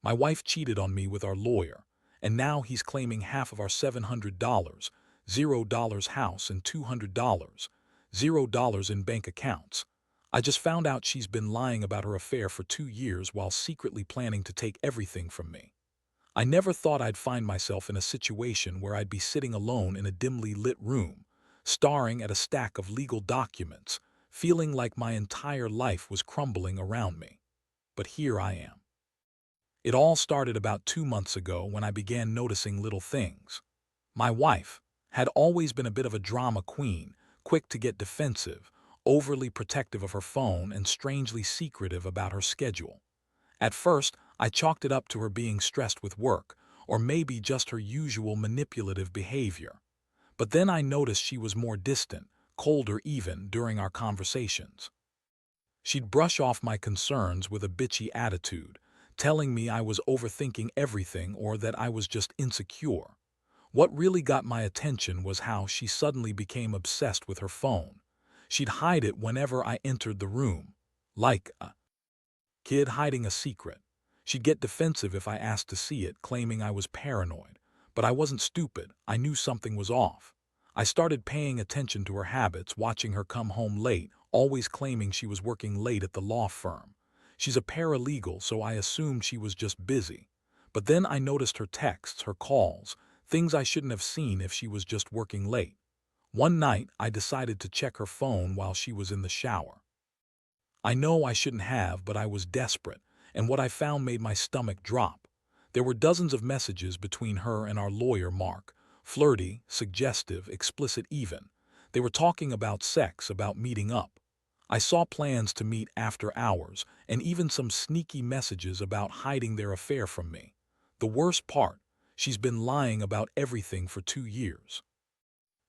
My wife cheated on me with our lawyer, and now he's claiming half of our $700, $0 house and $200, $0 in bank accounts. I just found out she's been lying about her affair for 2 years while secretly planning to take everything from me. I never thought I'd find myself in a situation where I'd be sitting alone in a dimly lit room, staring at a stack of legal documents, feeling like my entire life was crumbling around me. But here I am. It all started about 2 months ago when I began noticing little things. My wife had always been a bit of a drama queen, quick to get defensive, overly protective of her phone, and strangely secretive about her schedule. At first, I chalked it up to her being stressed with work, or maybe just her usual manipulative behavior. But then I noticed she was more distant, colder even, during our conversations. She'd brush off my concerns with a bitchy attitude, telling me I was overthinking everything or that I was just insecure. What really got my attention was how she suddenly became obsessed with her phone. She'd hide it whenever I entered the room, like a kid hiding a secret. She'd get defensive if I asked to see it, claiming I was paranoid. But I wasn't stupid. I knew something was off. I started paying attention to her habits, watching her come home late, always claiming she was working late at the law firm. She's a paralegal, so I assumed she was just busy. But then I noticed her texts, her calls, things I shouldn't have seen if she was just working late. One night, I decided to check her phone while she was in the shower. I know I shouldn't have, but I was desperate, and what I found made my stomach drop. There were dozens of messages between her and our lawyer, Mark. Flirty, suggestive, explicit even. They were talking about sex, about meeting up. I saw plans to meet after hours, and even some sneaky messages about hiding their affair from me. The worst part, she's been lying about everything for 2 years.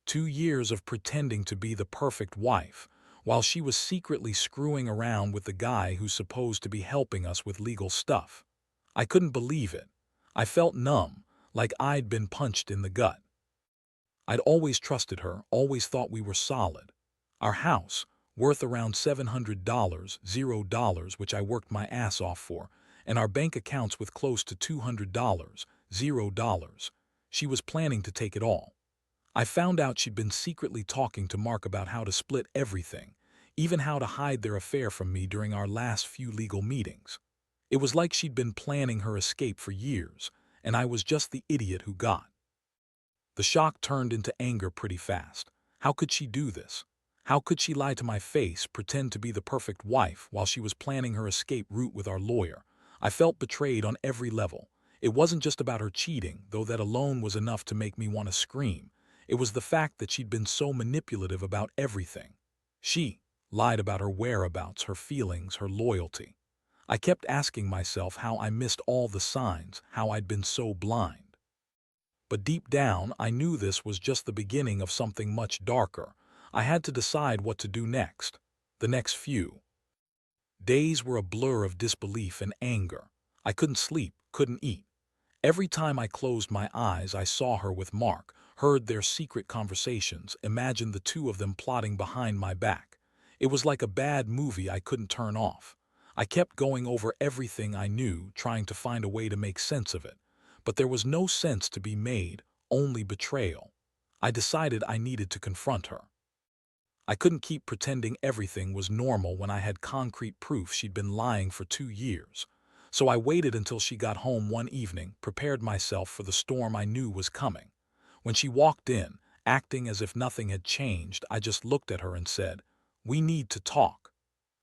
2 years of pretending to be the perfect wife, while she was secretly screwing around with the guy who's supposed to be helping us with legal stuff. I couldn't believe it. I felt numb, like I'd been punched in the gut. I'd always trusted her, always thought we were solid. Our house, worth around $700, $0, which I worked my ass off for, and our bank accounts with close to $200, $0. She was planning to take it all. I found out she'd been secretly talking to Mark about how to split everything, even how to hide their affair from me during our last few legal meetings. It was like she'd been planning her escape for years, and I was just the idiot who got. The shock turned into anger pretty fast. How could she do this? How could she lie to my face, pretend to be the perfect wife while she was planning her escape route with our lawyer? I felt betrayed on every level. It wasn't just about her cheating, though that alone was enough to make me want to scream. It was the fact that she'd been so manipulative about everything. She lied about her whereabouts, her feelings, her loyalty. I kept asking myself how I missed all the signs, how I'd been so blind. But deep down, I knew this was just the beginning of something much darker. I had to decide what to do next. The next few days were a blur of disbelief and anger. I couldn't sleep, couldn't eat. Every time I closed my eyes, I saw her with Mark, heard their secret conversations, imagined the two of them plotting behind my back. It was like a bad movie I couldn't turn off. I kept going over everything I knew, trying to find a way to make sense of it. But there was no sense to be made, only betrayal. I decided I needed to confront her. I couldn't keep pretending everything was normal when I had concrete proof she'd been lying for 2 years. So I waited until she got home one evening, prepared myself for the storm I knew was coming. When she walked in, acting as if nothing had changed, I just looked at her and said, "We need to talk."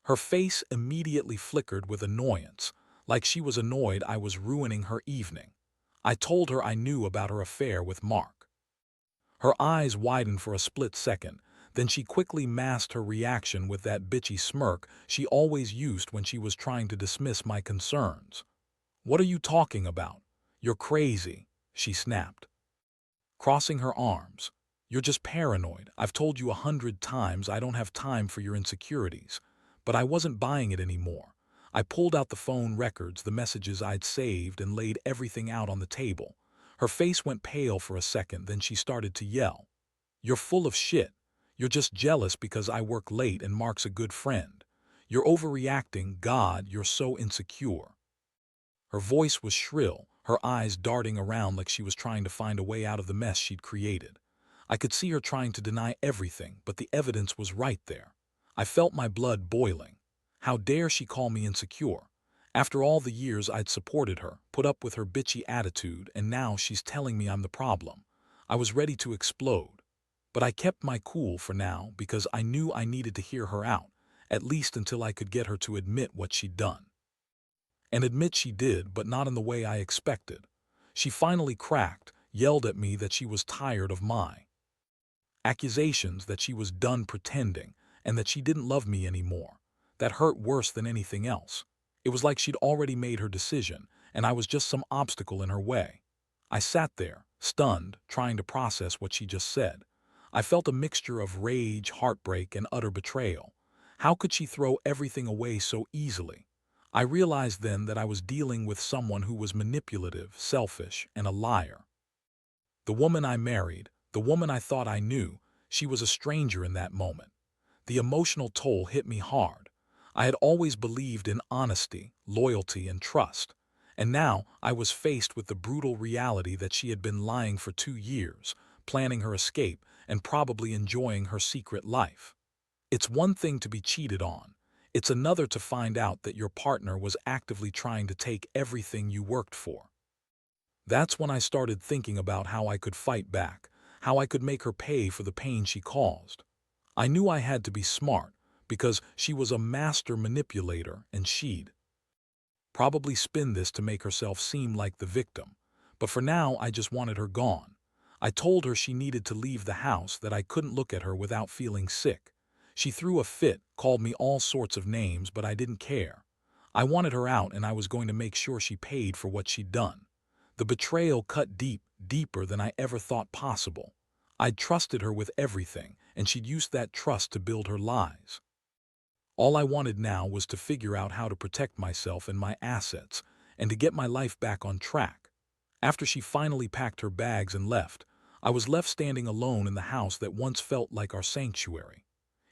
Her face immediately flickered with annoyance, like she was annoyed I was ruining her evening. I told her I knew about her affair with Mark. Her eyes widened for a split second, then she quickly masked her reaction with that bitchy smirk she always used when she was trying to dismiss my concerns. "What are you talking about? You're crazy," she snapped, crossing her arms. "You're just paranoid. I've told you 100 times I don't have time for your insecurities." But I wasn't buying it anymore. I pulled out the phone records, the messages I'd saved, and laid everything out on the table. Her face went pale for a second, then she started to yell. "You're full of shit. You're just jealous because I work late and Mark's a good friend. You're overreacting. God, you're so insecure." Her voice was shrill, her eyes darting around like she was trying to find a way out of the mess she'd created. I could see her trying to deny everything, but the evidence was right there. I felt my blood boiling. How dare she call me insecure? After all the years I'd supported her, put up with her bitchy attitude, and now she's telling me I'm the problem. I was ready to explode. But I kept my cool for now because I knew I needed to hear her out, at least until I could get her to admit what she'd done. And admit she did, but not in the way I expected. She finally cracked, yelled at me that she was tired of my accusations, that she was done pretending, and that she didn't love me anymore. That hurt worse than anything else. It was like she'd already made her decision, and I was just some obstacle in her way. I sat there, stunned, trying to process what she just said. I felt a mixture of rage, heartbreak, and utter betrayal. How could she throw everything away so easily? I realized then that I was dealing with someone who was manipulative, selfish, and a liar. The woman I married, the woman I thought I knew, she was a stranger in that moment. The emotional toll hit me hard. I had always believed in honesty, loyalty, and trust. And now I was faced with the brutal reality that she had been lying for 2 years, planning her escape, and probably enjoying her secret life. It's one thing to be cheated on. It's another to find out that your partner was actively trying to take everything you worked for. That's when I started thinking about how I could fight back, how I could make her pay for the pain she caused. I knew I had to be smart, because she was a master manipulator and she'd probably spin this to make herself seem like the victim. But for now, I just wanted her gone. I told her she needed to leave the house, that I couldn't look at her without feeling sick. She threw a fit, called me all sorts of names, but I didn't care. I wanted her out, and I was going to make sure she paid for what she'd done. The betrayal cut deep, deeper than I ever thought possible. I'd trusted her with everything, and she'd used that trust to build her lies. All I wanted now was to figure out how to protect myself and my assets, and to get my life back on track. After she finally packed her bags and left, I was left standing alone in the house that once felt like our sanctuary.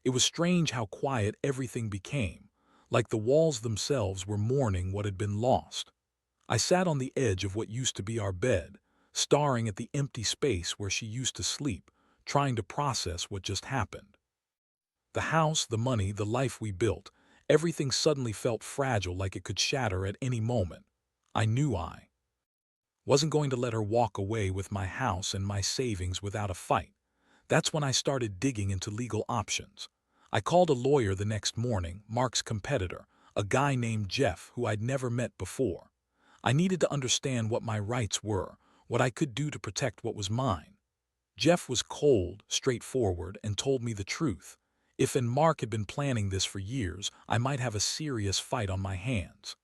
It was strange how quiet everything became, like the walls themselves were mourning what had been lost. I sat on the edge of what used to be our bed, staring at the empty space where she used to sleep, trying to process what just happened. The house, the money, the life we built, everything suddenly felt fragile, like it could shatter at any moment. I knew I wasn't going to let her walk away with my house and my savings without a fight. That's when I started digging into legal options. I called a lawyer the next morning, Mark's competitor, a guy named Jeff who I'd never met before. I needed to understand what my rights were, what I could do to protect what was mine. Jeff was cold, straightforward, and told me the truth. If Mark had been planning this for years, I might have a serious fight on my hands.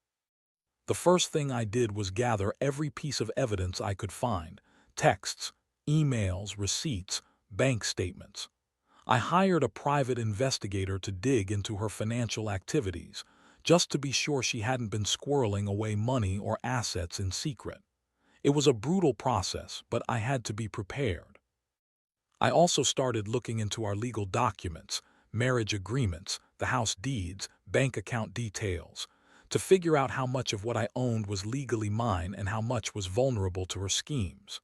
The first thing I did was gather every piece of evidence I could find: texts, emails, receipts, bank statements. I hired a private investigator to dig into her financial activities, just to be sure she hadn't been squirreling away money or assets in secret. It was a brutal process, but I had to be prepared. I also started looking into our legal documents, marriage agreements, the house deeds, bank account details, to figure out how much of what I owned was legally mine and how much was vulnerable to her schemes.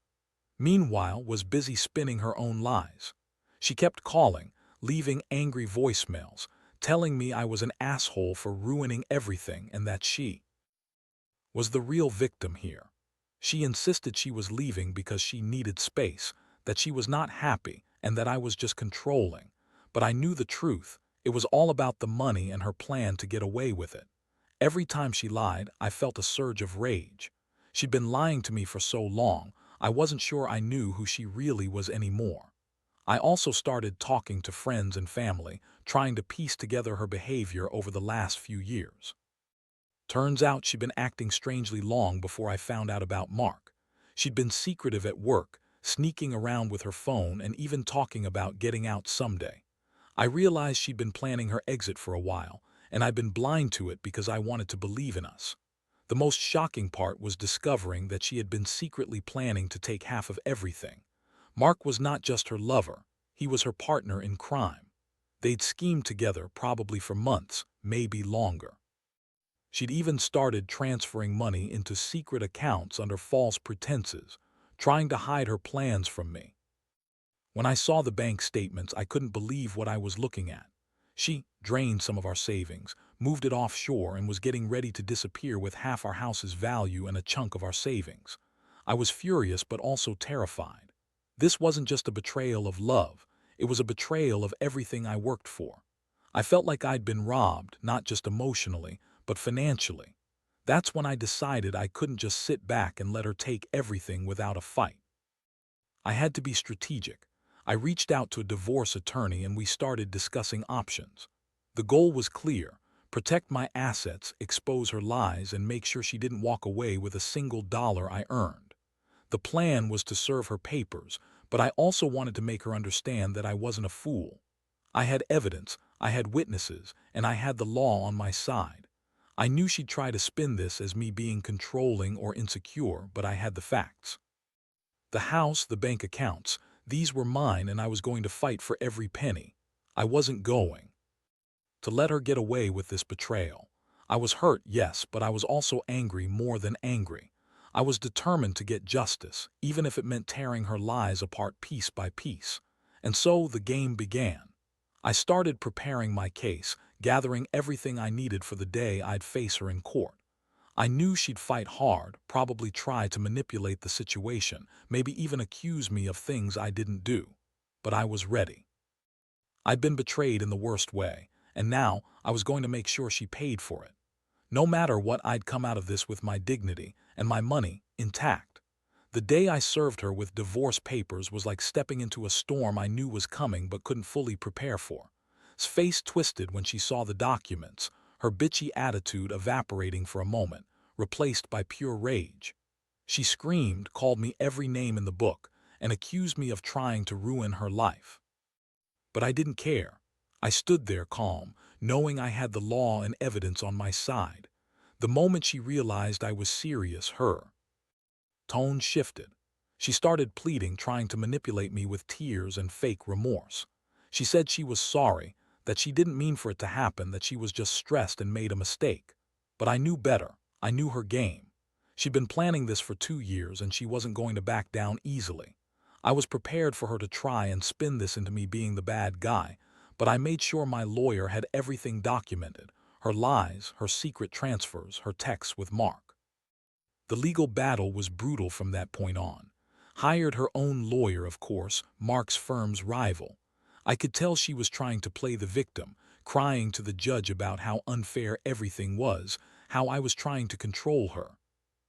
Meanwhile, was busy spinning her own lies. She kept calling, leaving angry voicemails, telling me I was an asshole for ruining everything and that she was the real victim here. She insisted she was leaving because she needed space, that she was not happy, and that I was just controlling. But I knew the truth. It was all about the money and her plan to get away with it. Every time she lied, I felt a surge of rage. She'd been lying to me for so long, I wasn't sure I knew who she really was anymore. I also started talking to friends and family, trying to piece together her behavior over the last few years. Turns out she'd been acting strangely long before I found out about Mark. She'd been secretive at work, sneaking around with her phone, and even talking about getting out someday. I realized she'd been planning her exit for a while, and I'd been blind to it because I wanted to believe in us. The most shocking part was discovering that she had been secretly planning to take half of everything. Mark was not just her lover, he was her partner in crime. They'd schemed together probably for months, maybe longer. She'd even started transferring money into secret accounts under false pretenses, trying to hide her plans from me. When I saw the bank statements, I couldn't believe what I was looking at. She drained some of our savings, moved it offshore, and was getting ready to disappear with half our house's value and a chunk of our savings. I was furious but also terrified. This wasn't just a betrayal of love, it was a betrayal of everything I worked for. I felt like I'd been robbed, not just emotionally, but financially. That's when I decided I couldn't just sit back and let her take everything without a fight. I had to be strategic. I reached out to a divorce attorney and we started discussing options. The goal was clear: protect my assets, expose her lies, and make sure she didn't walk away with a single dollar I earned. The plan was to serve her papers, but I also wanted to make her understand that I wasn't a fool. I had evidence, I had witnesses, and I had the law on my side. I knew she'd try to spin this as me being controlling or insecure, but I had the facts. The house, the bank accounts, these were mine, and I was going to fight for every penny. I wasn't going to let her get away with this betrayal. I was hurt, yes, but I was also angry, more than angry. I was determined to get justice, even if it meant tearing her lies apart piece by piece. And so the game began. I started preparing my case, gathering everything I needed for the day I'd face her in court. I knew she'd fight hard, probably try to manipulate the situation, maybe even accuse me of things I didn't do. But I was ready. I'd been betrayed in the worst way, and now I was going to make sure she paid for it. No matter what, I'd come out of this with my dignity and my money intact. The day I served her with divorce papers was like stepping into a storm I knew was coming but couldn't fully prepare for. Her face twisted when she saw the documents, her bitchy attitude evaporating for a moment, replaced by pure rage. She screamed, called me every name in the book, and accused me of trying to ruin her life. But I didn't care. I stood there calm, knowing I had the law and evidence on my side. The moment she realized I was serious, her tone shifted. She started pleading, trying to manipulate me with tears and fake remorse. She said she was sorry, that she didn't mean for it to happen, that she was just stressed and made a mistake. But I knew better. I knew her game. She'd been planning this for 2 years, and she wasn't going to back down easily. I was prepared for her to try and spin this into me being the bad guy, but I made sure my lawyer had everything documented: her lies, her secret transfers, her texts with Mark. The legal battle was brutal from that point on. Hired her own lawyer, of course, Mark's firm's rival. I could tell she was trying to play the victim, crying to the judge about how unfair everything was, how I was trying to control her.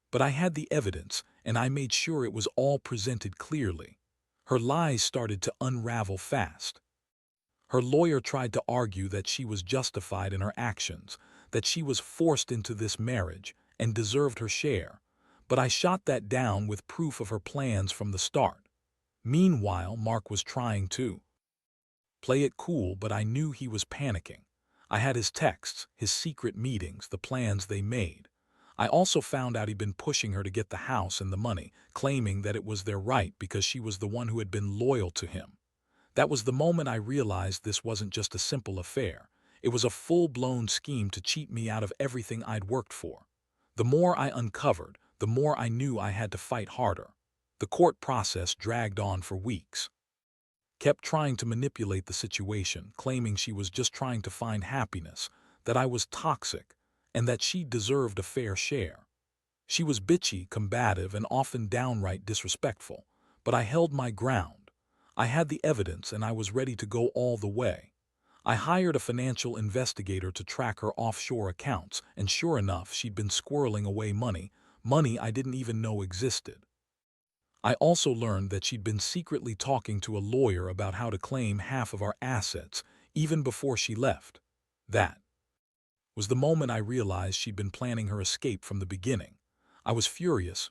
But I had the evidence, and I made sure it was all presented clearly. Her lies started to unravel fast. Her lawyer tried to argue that she was justified in her actions, that she was forced into this marriage and deserved her share. But I shot that down with proof of her plans from the start. Meanwhile, Mark was trying to play it cool, but I knew he was panicking. I had his texts, his secret meetings, the plans they made. I also found out he'd been pushing her to get the house and the money, claiming that it was their right because she was the one who had been loyal to him. That was the moment I realized this wasn't just a simple affair. It was a full-blown scheme to cheat me out of everything I'd worked for. The more I uncovered, the more I knew I had to fight harder. The court process dragged on for weeks. Kept trying to manipulate the situation, claiming she was just trying to find happiness, that I was toxic, and that she deserved a fair share. She was bitchy, combative, and often downright disrespectful, but I held my ground. I had the evidence, and I was ready to go all the way. I hired a financial investigator to track her offshore accounts, and sure enough, she'd been squirreling away money I didn't even know existed. I also learned that she'd been secretly talking to a lawyer about how to claim half of our assets, even before she left. That was the moment I realized she'd been planning her escape from the beginning. I was furious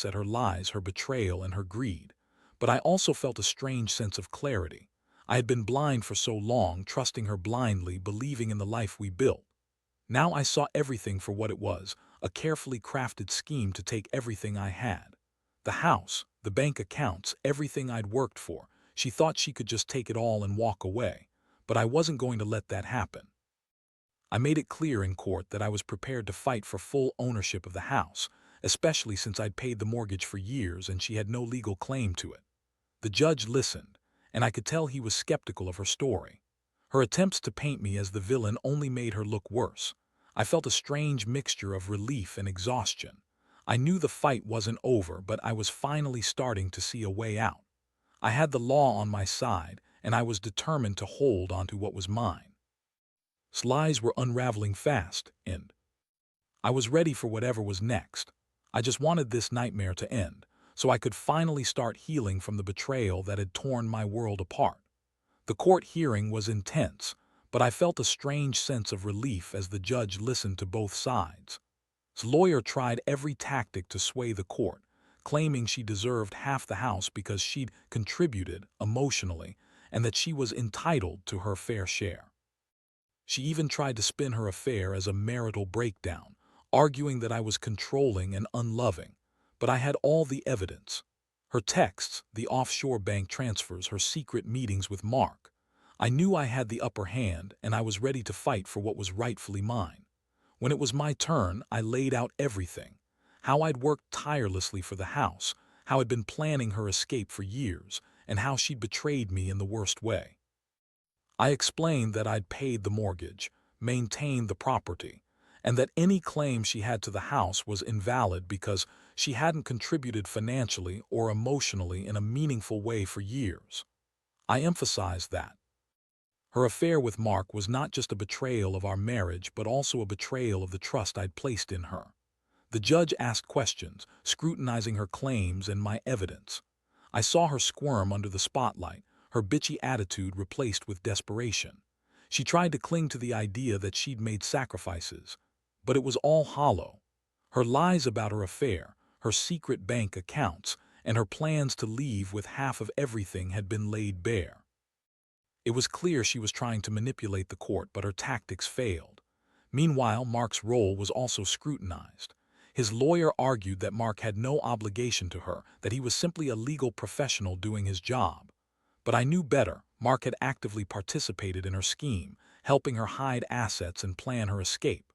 at her lies, her betrayal, and her greed. But I also felt a strange sense of clarity. I had been blind for so long, trusting her blindly, believing in the life we built. Now I saw everything for what it was: a carefully crafted scheme to take everything I had. The house, the bank accounts, everything I'd worked for. She thought she could just take it all and walk away. But I wasn't going to let that happen. I made it clear in court that I was prepared to fight for full ownership of the house, especially since I'd paid the mortgage for years and she had no legal claim to it. The judge listened, and I could tell he was skeptical of her story. Her attempts to paint me as the villain only made her look worse. I felt a strange mixture of relief and exhaustion. I knew the fight wasn't over, but I was finally starting to see a way out. I had the law on my side, and I was determined to hold onto what was mine. Lies were unraveling fast, and I was ready for whatever was next. I just wanted this nightmare to end, so I could finally start healing from the betrayal that had torn my world apart. The court hearing was intense, but I felt a strange sense of relief as the judge listened to both sides. His lawyer tried every tactic to sway the court, claiming she deserved half the house because she'd contributed emotionally and that she was entitled to her fair share. She even tried to spin her affair as a marital breakdown, arguing that I was controlling and unloving, but I had all the evidence. Her texts, the offshore bank transfers, her secret meetings with Mark. I knew I had the upper hand, and I was ready to fight for what was rightfully mine. When it was my turn, I laid out everything. How I'd worked tirelessly for the house, how I'd been planning her escape for years, and how she'd betrayed me in the worst way. I explained that I'd paid the mortgage, maintained the property, and that any claim she had to the house was invalid because she hadn't contributed financially or emotionally in a meaningful way for years. I emphasized that her affair with Mark was not just a betrayal of our marriage, but also a betrayal of the trust I'd placed in her. The judge asked questions, scrutinizing her claims and my evidence. I saw her squirm under the spotlight, her bitchy attitude replaced with desperation. She tried to cling to the idea that she'd made sacrifices, but it was all hollow. Her lies about her affair, her secret bank accounts, and her plans to leave with half of everything had been laid bare. It was clear she was trying to manipulate the court, but her tactics failed. Meanwhile, Mark's role was also scrutinized. His lawyer argued that Mark had no obligation to her, that he was simply a legal professional doing his job. But I knew better. Mark had actively participated in her scheme, helping her hide assets and plan her escape.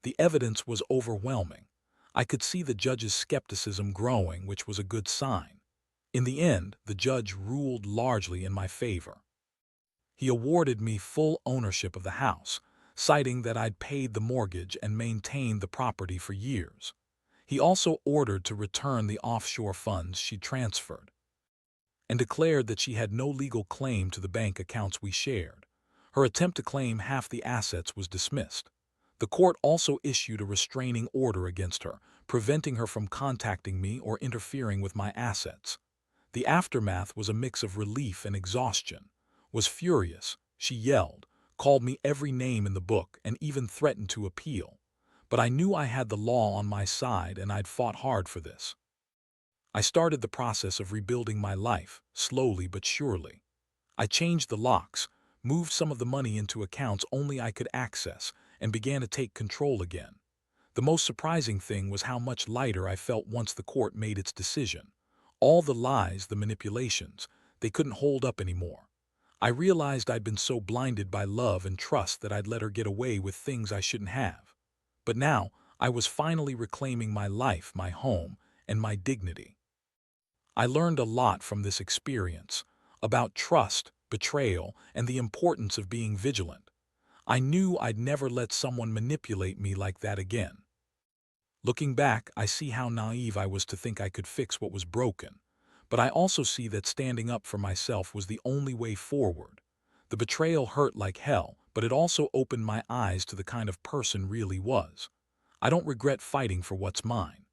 The evidence was overwhelming. I could see the judge's skepticism growing, which was a good sign. In the end, the judge ruled largely in my favor. He awarded me full ownership of the house, citing that I'd paid the mortgage and maintained the property for years. He also ordered to return the offshore funds she'd transferred, and declared that she had no legal claim to the bank accounts we shared. Her attempt to claim half the assets was dismissed. The court also issued a restraining order against her, preventing her from contacting me or interfering with my assets. The aftermath was a mix of relief and exhaustion. Was furious, she yelled, called me every name in the book, and even threatened to appeal. But I knew I had the law on my side, and I'd fought hard for this. I started the process of rebuilding my life, slowly but surely. I changed the locks, moved some of the money into accounts only I could access, and began to take control again. The most surprising thing was how much lighter I felt once the court made its decision. All the lies, the manipulations, they couldn't hold up anymore. I realized I'd been so blinded by love and trust that I'd let her get away with things I shouldn't have. But now, I was finally reclaiming my life, my home, and my dignity. I learned a lot from this experience, about trust, betrayal, and the importance of being vigilant. I knew I'd never let someone manipulate me like that again. Looking back, I see how naive I was to think I could fix what was broken. But I also see that standing up for myself was the only way forward. The betrayal hurt like hell, but it also opened my eyes to the kind of person really was. I don't regret fighting for what's mine.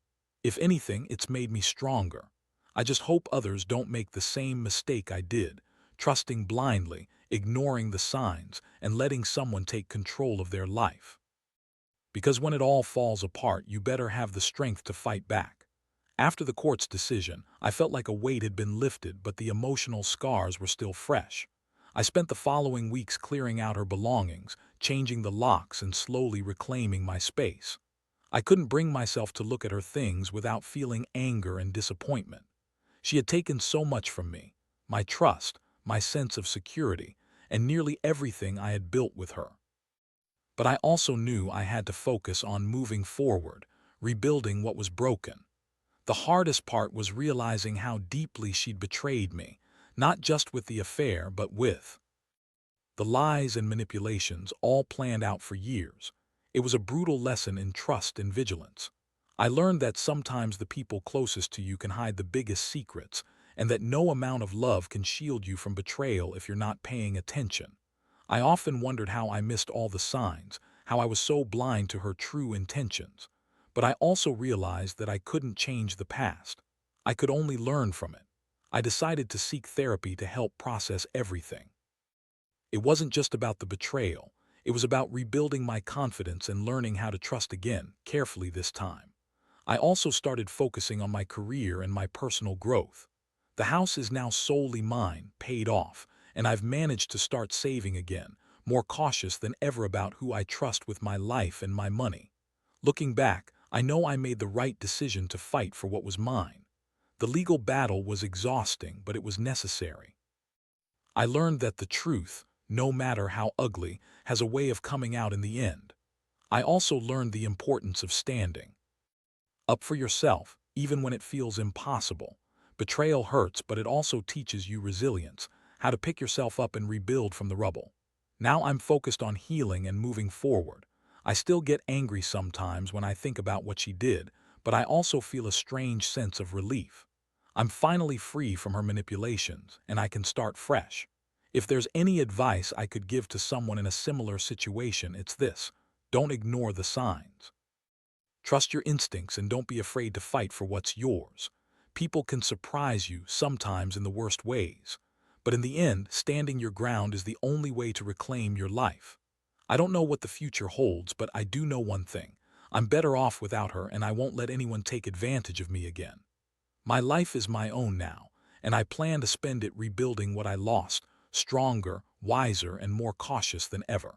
If anything, it's made me stronger. I just hope others don't make the same mistake I did, trusting blindly, ignoring the signs, and letting someone take control of their life. Because when it all falls apart, you better have the strength to fight back. After the court's decision, I felt like a weight had been lifted, but the emotional scars were still fresh. I spent the following weeks clearing out her belongings, changing the locks, and slowly reclaiming my space. I couldn't bring myself to look at her things without feeling anger and disappointment. She had taken so much from me, my trust, my sense of security, and nearly everything I had built with her. But I also knew I had to focus on moving forward, rebuilding what was broken. The hardest part was realizing how deeply she'd betrayed me, not just with the affair, but with the lies and manipulations all planned out for years. It was a brutal lesson in trust and vigilance. I learned that sometimes the people closest to you can hide the biggest secrets, and that no amount of love can shield you from betrayal if you're not paying attention. I often wondered how I missed all the signs, how I was so blind to her true intentions. But I also realized that I couldn't change the past. I could only learn from it. I decided to seek therapy to help process everything. It wasn't just about the betrayal. It was about rebuilding my confidence and learning how to trust again, carefully this time. I also started focusing on my career and my personal growth. The house is now solely mine, paid off, and I've managed to start saving again, more cautious than ever about who I trust with my life and my money. Looking back, I know I made the right decision to fight for what was mine. The legal battle was exhausting, but it was necessary. I learned that the truth, no matter how ugly, has a way of coming out in the end. I also learned the importance of standing up for yourself, even when it feels impossible. Betrayal hurts, but it also teaches you resilience, how to pick yourself up and rebuild from the rubble. Now I'm focused on healing and moving forward. I still get angry sometimes when I think about what she did, but I also feel a strange sense of relief. I'm finally free from her manipulations, and I can start fresh. If there's any advice I could give to someone in a similar situation, it's this: don't ignore the signs. Trust your instincts and don't be afraid to fight for what's yours. People can surprise you, sometimes in the worst ways. But in the end, standing your ground is the only way to reclaim your life. I don't know what the future holds, but I do know one thing. I'm better off without her, and I won't let anyone take advantage of me again. My life is my own now, and I plan to spend it rebuilding what I lost, stronger, wiser, and more cautious than ever.